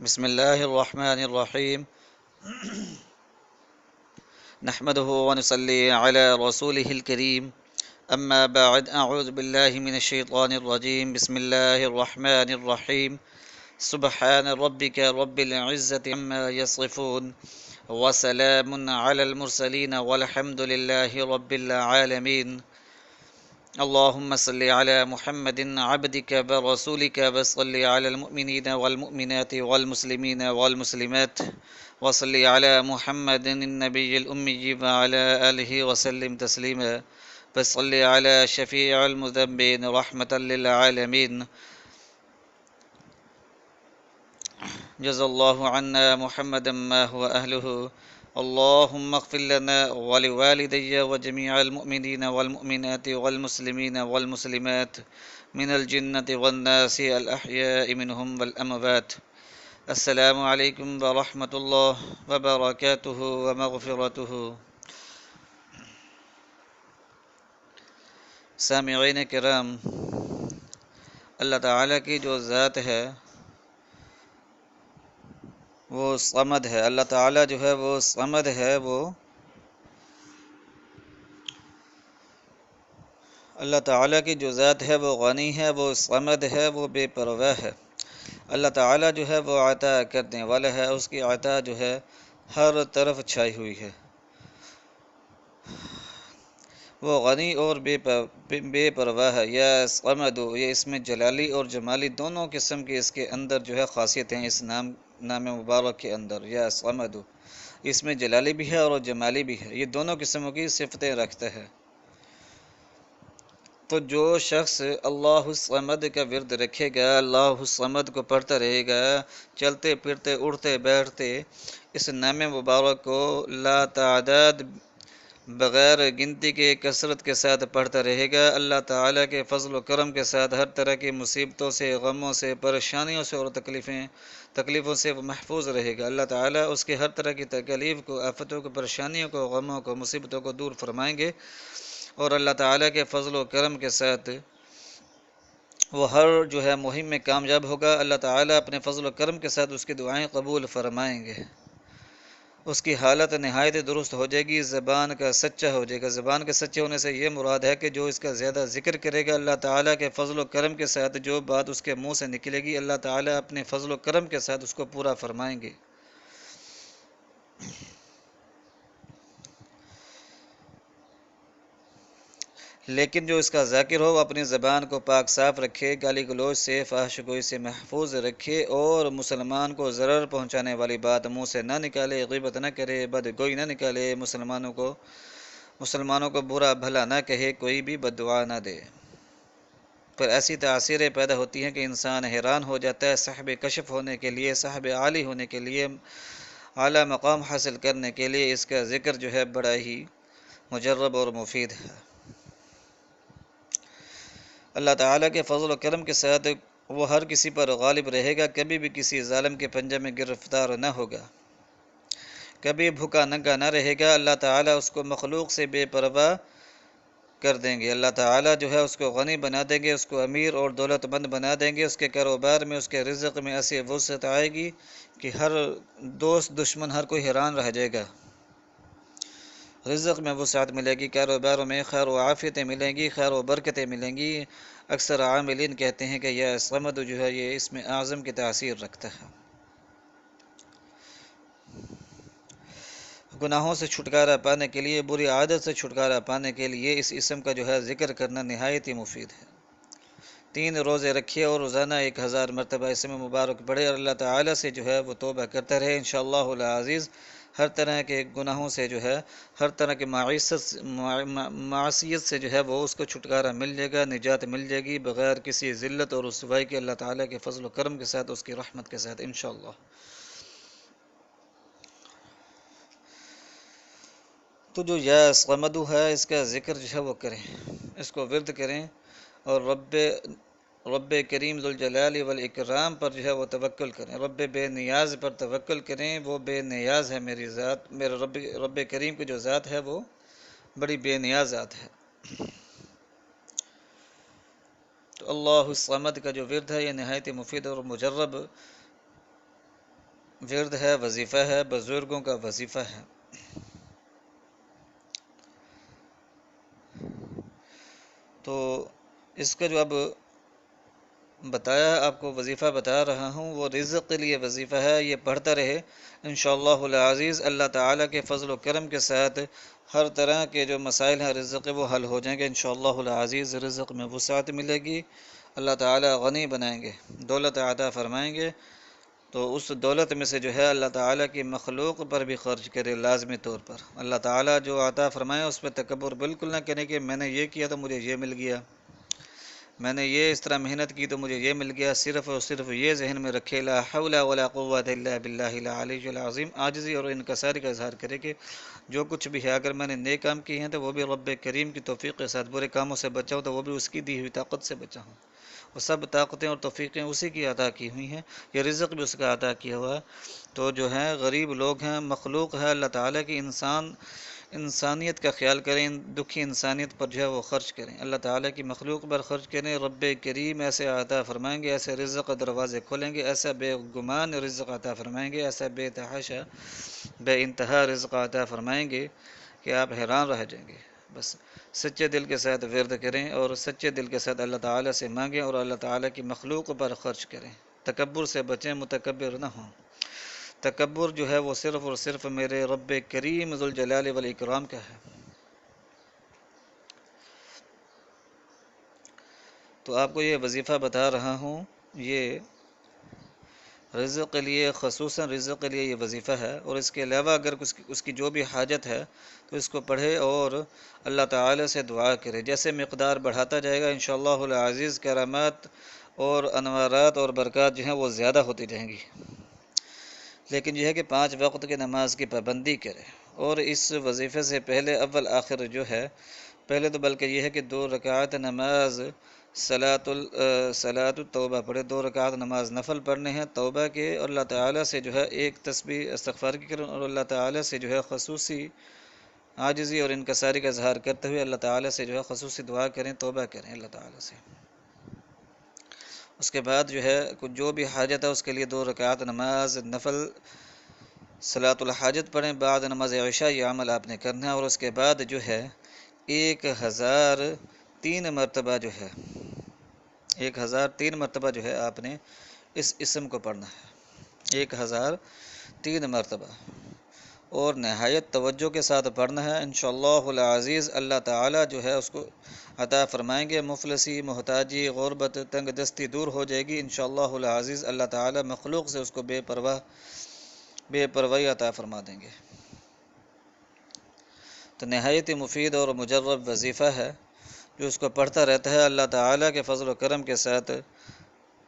بسم الله الرحمن الرحيم. نحمده ونصلي على رسوله الكريم. أما بعد، أعوذ بالله من الشيطان الرجيم. بسم الله الرحمن الرحيم. سبحان ربك رب العزة عما يصفون، وسلام على المرسلين، والحمد لله رب العالمين. اللهم صل على محمد عبدك ورسولك، وصل على المؤمنين والمؤمنات والمسلمين والمسلمات، وصل على محمد النبي الأمي وعلى آله وسلم تسليما، وصل على شفيع المذنبين رحمة للعالمين. جزا الله عنا محمدا ما هو أهله. اللهم اغفر لنا ولوالدي وجميع المؤمنين والمؤمنات والمسلمين والمسلمات من الجنة والناس الأحياء منهم والأموات. السلام علیکم ورحمۃ اللہ وبرکاتہ ومغفرتہ. سامعین کرام، اللہ تعالیٰ کی جو ذات ہے وہ صمد ہے. اللہ تعالیٰ جو ہے وہ صمد ہے. اللہ تعالیٰ کی جو ذات ہے وہ غنی ہے، وہ صمد ہے، وہ بے پرواہ ہے. اللہ تعالیٰ جو ہے وہ عطا کرنے والا ہے. اس کی عطا جو ہے ہر طرف چھائی ہوئی ہے. وہ غنی اور بے پرواہ ہے. یا صمد، یہ اس میں جلالی اور جمالی دونوں قسم کی اس کے اندر جو ہے خاصیت ہیں. اس نام مبارک کے اندر یا صمد، اس میں جلالی بھی ہے اور جمالی بھی ہے. یہ دونوں قسموں کی صفتیں رکھتا ہے. تو جو شخص اللہ الصمد کا ورد رکھے گا، اللہ الصمد کو پڑھتا رہے گا، چلتے پھرتے اڑتے بیٹھتے اس نام مبارک کو لا تعداد بغیر گنتی کے کثرت کے ساتھ پڑھتا رہے گا، اللہ تعالیٰ کے فضل و کرم کے ساتھ ہر طرح کی مصیبتوں سے، غموں سے، پریشانیوں سے اور تکلیفوں سے وہ محفوظ رہے گا. اللہ تعالیٰ اس کے ہر طرح کی تکلیف کو، آفتوں کو، پریشانیوں کو، غموں کو، مصیبتوں کو دور فرمائیں گے. اور اللہ تعالیٰ کے فضل و کرم کے ساتھ وہ ہر جو ہے مہم میں کامیاب ہوگا. اللہ تعالیٰ اپنے فضل و کرم کے ساتھ اس کی دعائیں قبول فرمائیں گے. اس کی حالت نہایت درست ہو جائے گی. زبان کا سچا ہو جائے گا. زبان کے سچے ہونے سے یہ مراد ہے کہ جو اس کا زیادہ ذکر کرے گا، اللہ تعالیٰ کے فضل و کرم کے ساتھ جو بات اس کے منہ سے نکلے گی، اللہ تعالیٰ اپنے فضل و کرم کے ساتھ اس کو پورا فرمائیں گے. لیکن جو اس کا ذاکر ہو وہ اپنی زبان کو پاک صاف رکھے، گالی گلوچ سے، فحش گوئی سے محفوظ رکھے، اور مسلمان کو ضرر پہنچانے والی بات منہ سے نہ نکالے، غیبت نہ کرے، بد گوئی نہ نکالے، مسلمانوں کو برا بھلا نہ کہے، کوئی بھی بد دعا نہ دے. پر ایسی تاثیریں پیدا ہوتی ہیں کہ انسان حیران ہو جاتا ہے. صاحب کشف ہونے کے لیے، صاحب عالی ہونے کے لیے، اعلیٰ مقام حاصل کرنے کے لیے اس کا ذکر جو ہے بڑا ہی مجرب اور مفید ہے. اللہ تعالیٰ کے فضل و کرم کے ساتھ وہ ہر کسی پر غالب رہے گا، کبھی بھی کسی ظالم کے پنجے میں گرفتار نہ ہوگا، کبھی بھوکا ننگا نہ رہے گا. اللہ تعالیٰ اس کو مخلوق سے بے پرواہ کر دیں گے. اللہ تعالیٰ جو ہے اس کو غنی بنا دیں گے، اس کو امیر اور دولت مند بنا دیں گے. اس کے کاروبار میں، اس کے رزق میں ایسی وسعت آئے گی کہ ہر دوست دشمن ہر کوئی حیران رہ جائے گا. رزق میں وسعت ملے گی، کاروباروں میں خیر و عافیتیں ملیں گی، خیر و برکتیں ملیں گی. اکثر عاملین کہتے ہیں کہ یہ صمد جو ہے یہ اسم اعظم کی تاثیر رکھتا ہے. گناہوں سے چھٹکارا پانے کے لیے، بری عادت سے چھٹکارا پانے کے لیے اس اسم کا جو ہے ذکر کرنا نہایت ہی مفید ہے. 3 روزے رکھیے اور روزانہ 1000 مرتبہ اسم مبارک پڑھے اور اللہ تعالیٰ سے جو ہے وہ توبہ کرتا رہے. انشاءاللہ العزیز ہر طرح کے گناہوں سے جو ہے، ہر طرح کی معصیت سے جو ہے وہ اس کو چھٹکارا مل جائے گا، نجات مل جائے گی، بغیر کسی ذلت اور رسوائی کے، اللہ تعالیٰ کے فضل و کرم کے ساتھ، اس کی رحمت کے ساتھ انشاءاللہ. تو جو یا صمدو ہے اس کا ذکر جو ہے وہ کریں، اس کو ورد کریں، اور رب کریم ذوالجلال والاکرام پر جو ہے وہ توکل کریں. رب بے نیاز پر توکل کریں. وہ بے نیاز ہے میری ذات، میرے رب کریم کی جو ذات ہے وہ بڑی بے نیاز ذات ہے. تو اللہ الصمد کا جو ورد ہے یہ نہایت مفید اور مجرب ورد ہے، وظیفہ ہے، بزرگوں کا وظیفہ ہے۔ تو اس کا جو اب بتایا، آپ کو وظیفہ بتا رہا ہوں، وہ رزق کے لیے وظیفہ ہے، یہ پڑھتا رہے انشاءاللہ العزیز۔ اللہ تعالیٰ کے فضل و کرم کے ساتھ ہر طرح کے جو مسائل ہیں رزق کے، وہ حل ہو جائیں گے انشاءاللہ العزیز۔ رزق میں وسعت ملے گی، اللہ تعالیٰ غنی بنائیں گے، دولت عطا فرمائیں گے، تو اس دولت میں سے جو ہے اللہ تعالیٰ کی مخلوق پر بھی خرچ کرے لازمی طور پر۔ اللہ تعالیٰ جو عطا فرمائے اس پہ تکبر بالکل نہ کرے کہ میں نے یہ کیا تو مجھے یہ مل گیا، میں نے یہ اس طرح محنت کی تو مجھے یہ مل گیا۔ صرف اور صرف یہ ذہن میں رکھے، لا حول ولا قوت الا باللہ العلی العظیم، عاجزی اور انکساری کا اظہار کرے کہ جو کچھ بھی ہے، اگر میں نے نیک کام کیے ہیں تو وہ بھی رب کریم کی توفیق کے ساتھ، برے کاموں سے بچا ہوں تو وہ بھی اس کی دی ہوئی طاقت سے بچا ہوں، وہ سب طاقتیں اور توفیقیں اسی کی عطا کی ہوئی ہیں، یہ رزق بھی اس کا عطا کیا ہوا ہے۔ تو جو ہیں غریب لوگ ہیں، مخلوق ہے اللہ تعالیٰ کی، انسانیت کا خیال کریں، دکھی انسانیت پر جو ہے وہ خرچ کریں، اللہ تعالیٰ کی مخلوق پر خرچ کریں۔ رب کریم ایسے عطا فرمائیں گے، ایسے رزق کا دروازے کھولیں گے، ایسا بے گمان رزق عطا فرمائیں گے، ایسا بے تحاشا بے انتہا رزق عطا فرمائیں گے کہ آپ حیران رہ جائیں گے۔ بس سچے دل کے ساتھ ورد کریں اور سچے دل کے ساتھ اللہ تعالیٰ سے مانگیں اور اللہ تعالیٰ کی مخلوق پر خرچ کریں، تکبر سے بچیں، متکبر نہ ہوں۔ تکبر جو ہے وہ صرف اور صرف میرے رب کریم ذوالجلال والاکرام کا ہے۔ تو آپ کو یہ وظیفہ بتا رہا ہوں، یہ رزق کے لیے، خصوصاً رزق کے لیے یہ وظیفہ ہے، اور اس کے علاوہ اگر اس کی جو بھی حاجت ہے تو اس کو پڑھے اور اللہ تعالی سے دعا کرے، جیسے مقدار بڑھاتا جائے گا انشاءاللہ العزیز کرامات اور انوارات اور برکات جو ہیں وہ زیادہ ہوتی جائیں گی۔ لیکن یہ ہے کہ 5 وقت کی نماز کی پابندی کرے، اور اس وظیفے سے پہلے اول آخر جو ہے، پہلے تو بلکہ یہ ہے کہ 2 رکعت نماز صلاۃ التوبہ پڑھے، 2 رکعت نماز نفل پڑھنے ہیں توبہ کے، اور اللہ تعالیٰ سے جو ہے ایک تسبیح استغفار کی کریں، اور اللہ تعالیٰ سے جو ہے خصوصی عاجزی اور انکساری کا اظہار کرتے ہوئے اللہ تعالیٰ سے جو ہے خصوصی دعا کریں، توبہ کریں اللہ تعالیٰ سے۔ اس کے بعد جو ہے جو بھی حاجت ہے اس کے لیے 2 رکعت نماز نفل صلاۃ الحاجت پڑھیں، بعد نماز عشاء یہ عمل آپ نے کرنا ہے، اور اس کے بعد جو ہے 1003 مرتبہ جو ہے 1003 مرتبہ جو ہے آپ نے اس اسم کو پڑھنا ہے، 1003 مرتبہ، اور نہایت توجہ کے ساتھ پڑھنا ہے۔ انشاءاللہ العزیز اللہ تعالیٰ جو ہے اس کو عطا فرمائیں گے، مفلسی، محتاجی، غربت، تنگ دستی دور ہو جائے گی انشاءاللہ العزیز۔ اللہ تعالیٰ مخلوق سے اس کو بے پرواہی عطا فرما دیں گے۔ تو نہایت ہی مفید اور مجرب وظیفہ ہے، جو اس کو پڑھتا رہتا ہے اللہ تعالیٰ کے فضل و کرم کے ساتھ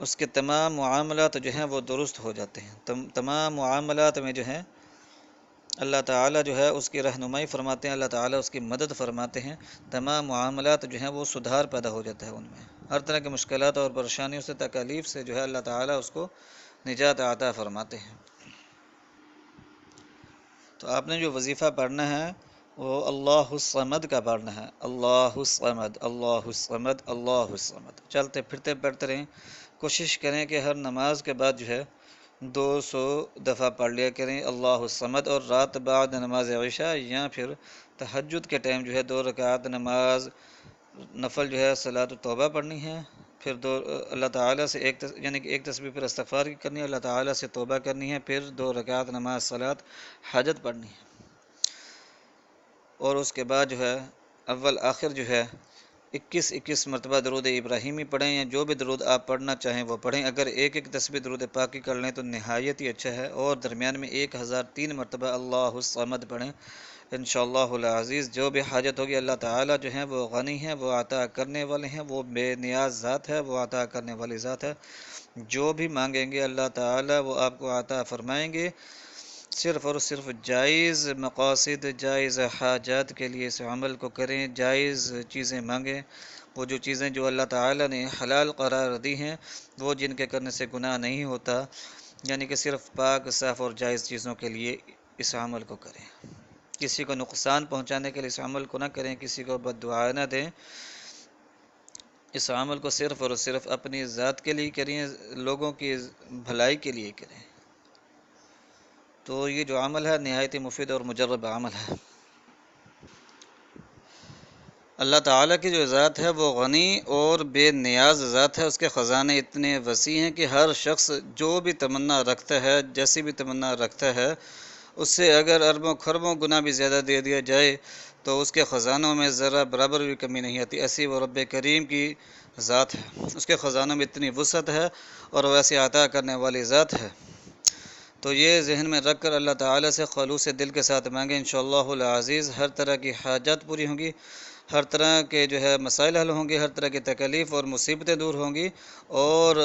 اس کے تمام معاملات جو ہیں وہ درست ہو جاتے ہیں، تمام معاملات میں جو ہیں اللہ تعالیٰ جو ہے اس کی رہنمائی فرماتے ہیں، اللہ تعالیٰ اس کی مدد فرماتے ہیں، تمام معاملات جو ہیں وہ سدھار پیدا ہو جاتا ہے ان میں، ہر طرح کی مشکلات اور پریشانیوں سے، تکالیف سے جو ہے اللہ تعالیٰ اس کو نجات عطا فرماتے ہیں۔ تو آپ نے جو وظیفہ پڑھنا ہے وہ اللہ الصمد کا پڑھنا ہے، اللہ الصمد، اللہ الصمد، اللہ الصمد، چلتے پھرتے پڑھتے رہیں، کوشش کریں کہ ہر نماز کے بعد جو ہے 200 دفعہ پڑھ لیا کریں اللہ الصمد، اور رات بعد نماز عشاء یا پھر تہجد کے ٹائم جو ہے 2 رکعت نماز نفل جو ہے صلاۃ التوبہ پڑھنی ہے، پھر اللہ تعالیٰ سے یعنی کہ ایک تسبیح پھر استغفار کی کرنی ہے، اللہ تعالیٰ سے توبہ کرنی ہے، پھر 2 رکعت نماز صلاۃ حاجت پڑھنی ہے، اور اس کے بعد جو ہے اول آخر جو ہے 21 مرتبہ درود ابراہیمی پڑھیں، یا جو بھی درود آپ پڑھنا چاہیں وہ پڑھیں، اگر ایک تسبیح درود پاکی کر لیں تو نہایت ہی اچھا ہے، اور درمیان میں 1003 مرتبہ اللہ الصمد پڑھیں انشاءاللہ العزیز۔ جو بھی حاجت ہوگی اللہ تعالیٰ جو ہیں وہ غنی ہیں، وہ عطا کرنے والے ہیں، وہ بے نیاز ذات ہے، وہ عطا کرنے والی ذات ہے، جو بھی مانگیں گے اللہ تعالیٰ وہ آپ کو عطا فرمائیں گے، صرف اور صرف جائز مقاصد، جائز حاجات کے لیے اس عمل کو کریں، جائز چیزیں مانگیں، وہ جو چیزیں جو اللہ تعالیٰ نے حلال قرار دی ہیں، وہ جن کے کرنے سے گناہ نہیں ہوتا، یعنی کہ صرف پاک، صاف اور جائز چیزوں کے لیے اس عمل کو کریں، کسی کو نقصان پہنچانے کے لیے اس عمل کو نہ کریں، کسی کو بد دعا نہ دیں، اس عمل کو صرف اور صرف اپنی ذات کے لیے کریں، لوگوں کی بھلائی کے لیے کریں۔ تو یہ جو عمل ہے نہایت ہی مفید اور مجرب عمل ہے۔ اللہ تعالیٰ کی جو ذات ہے وہ غنی اور بے نیاز ذات ہے، اس کے خزانے اتنے وسیع ہیں کہ ہر شخص جو بھی تمنا رکھتا ہے، جیسی بھی تمنا رکھتا ہے، اس سے اگر اربوں خربوں گنا بھی زیادہ دے دیا جائے تو اس کے خزانوں میں ذرا برابر بھی کمی نہیں آتی، ایسی وہ رب کریم کی ذات ہے۔ اس کے خزانوں میں اتنی وسعت ہے اور وہ ایسی عطا کرنے والی ذات ہے۔ تو یہ ذہن میں رکھ کر اللہ تعالیٰ سے خلوص دل کے ساتھ مانگیں، انشاءاللہ العزیز ہر طرح کی حاجات پوری ہوں گی، ہر طرح کے جو ہے مسائل حل ہوں گے، ہر طرح کی تکلیف اور مصیبتیں دور ہوں گی، اور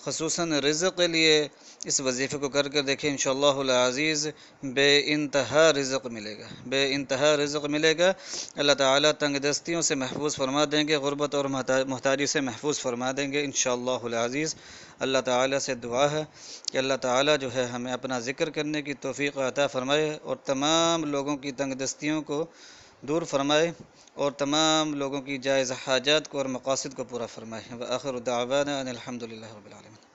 خصوصاً رزق کے لیے اس وظیفے کو کر دیکھیں، انشاءاللہ العزیز بے انتہا رزق ملے گا، بے انتہا رزق ملے گا۔ اللہ تعالیٰ تنگ دستیوں سے محفوظ فرما دیں گے، غربت اور محتاجی سے محفوظ فرما دیں گے انشاءاللہ العزیز۔ اللہ تعالیٰ سے دعا ہے کہ اللہ تعالیٰ جو ہے ہمیں اپنا ذکر کرنے کی توفیق عطا فرمائے اور تمام لوگوں کی تنگ دستیوں کو دور فرمائے اور تمام لوگوں کی جائز حاجات کو اور مقاصد کو پورا فرمائے۔ وآخر دعوانا ان الحمد للہ رب العالمین۔